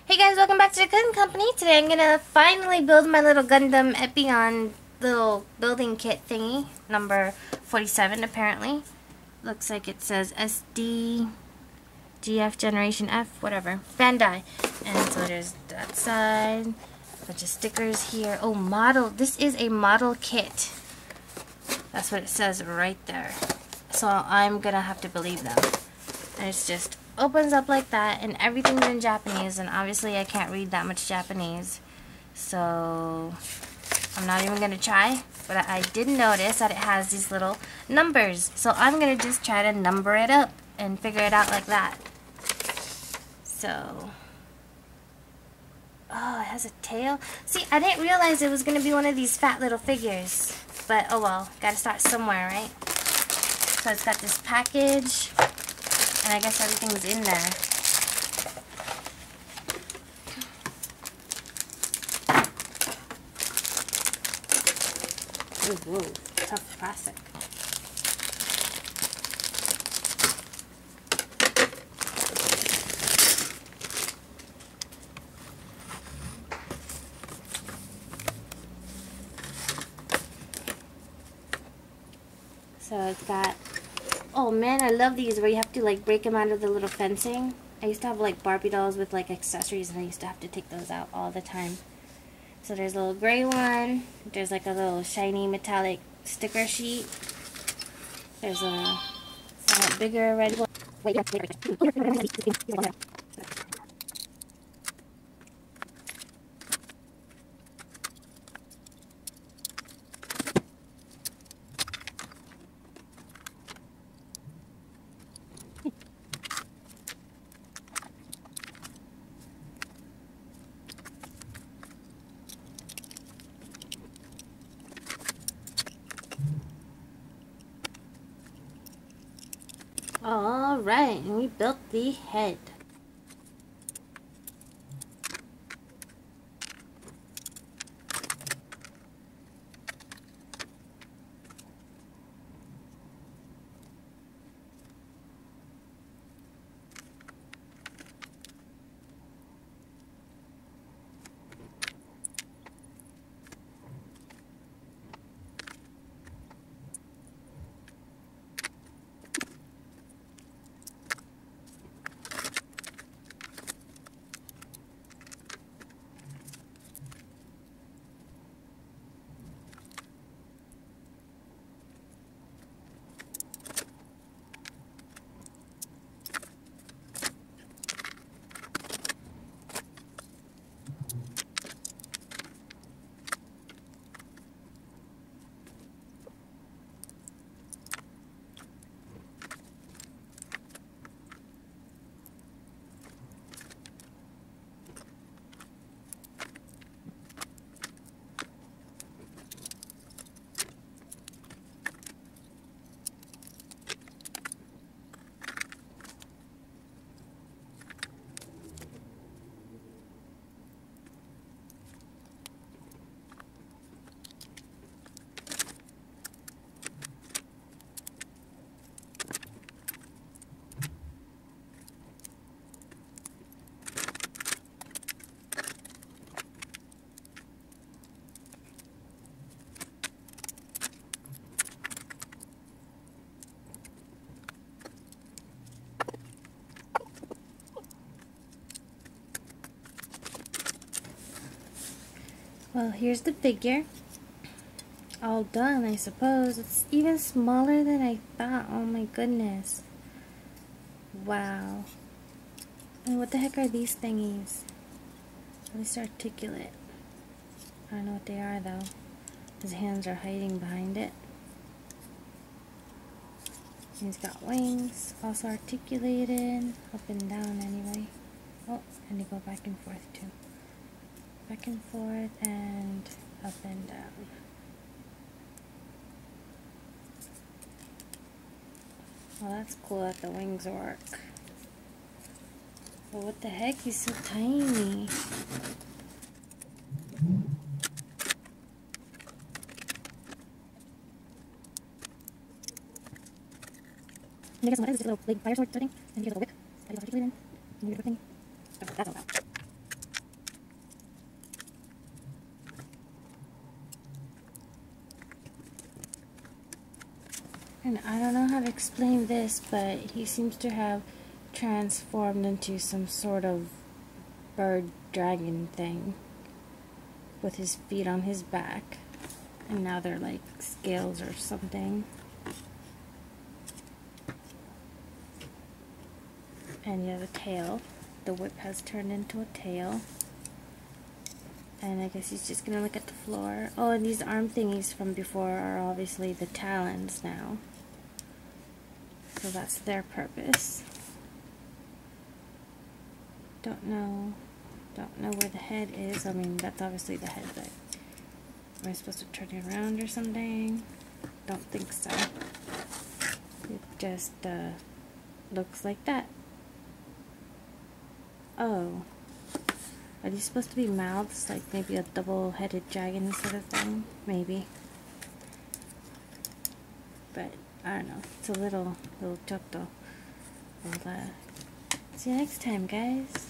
Hey guys, welcome back to the Cooking Company. Today I'm gonna finally build my little Gundam Epyon little building kit thingy, number 47 apparently. Looks like it says SD, GF Generation F, whatever, Bandai. And so there's that side, a bunch of stickers here. Oh, model, this is a model kit. That's what it says right there. So I'm gonna have to believe them. And it's just opens up like that, and everything's in Japanese, and obviously I can't read that much Japanese, so I'm not even gonna try. But I did notice that it has these little numbers, so I'm gonna just try to number it up and figure it out like that. So, oh, it has a tail. See, I didn't realize it was gonna be one of these fat little figures, but oh well, gotta start somewhere, right? So it's got this package, and I guess everything's in there. Ooh, whoa, tough plastic. So it's got, oh man, I love these where you have to like break them out of the little fencing. I used to have like Barbie dolls with like accessories, and I used to have to take those out all the time. So there's a little gray one. There's like a little shiny metallic sticker sheet. There's a somewhat bigger red one. Wait. Alright, and we built the head. Well, here's the figure. All done, I suppose. It's even smaller than I thought. Oh my goodness. Wow. And what the heck are these thingies? At least articulate. I don't know what they are though. His hands are hiding behind it. He's got wings, also articulated, up and down anyway. Oh, and they go back and forth too. Back and forth and up and down. Well, that's cool that the wings work. But what the heck? He's so tiny. And I guess what is this little big fire sword thing? And here's a little whip that he's articulated. And here's the thing. That's all about. And I don't know how to explain this, but he seems to have transformed into some sort of bird dragon thing with his feet on his back. And now they're like scales or something. And yeah, the tail. The whip has turned into a tail. And I guess he's just gonna look at the floor. Oh, and these arm thingies from before are obviously the talons now. So that's their purpose. Don't know where the head is. I mean, that's obviously the head, but am I supposed to turn it around or something? Don't think so. It just looks like that. Oh. Are these supposed to be mouths? Like maybe a double-headed dragon sort of thing? Maybe. But, I don't know. It's a little chotto. Well, see you next time, guys.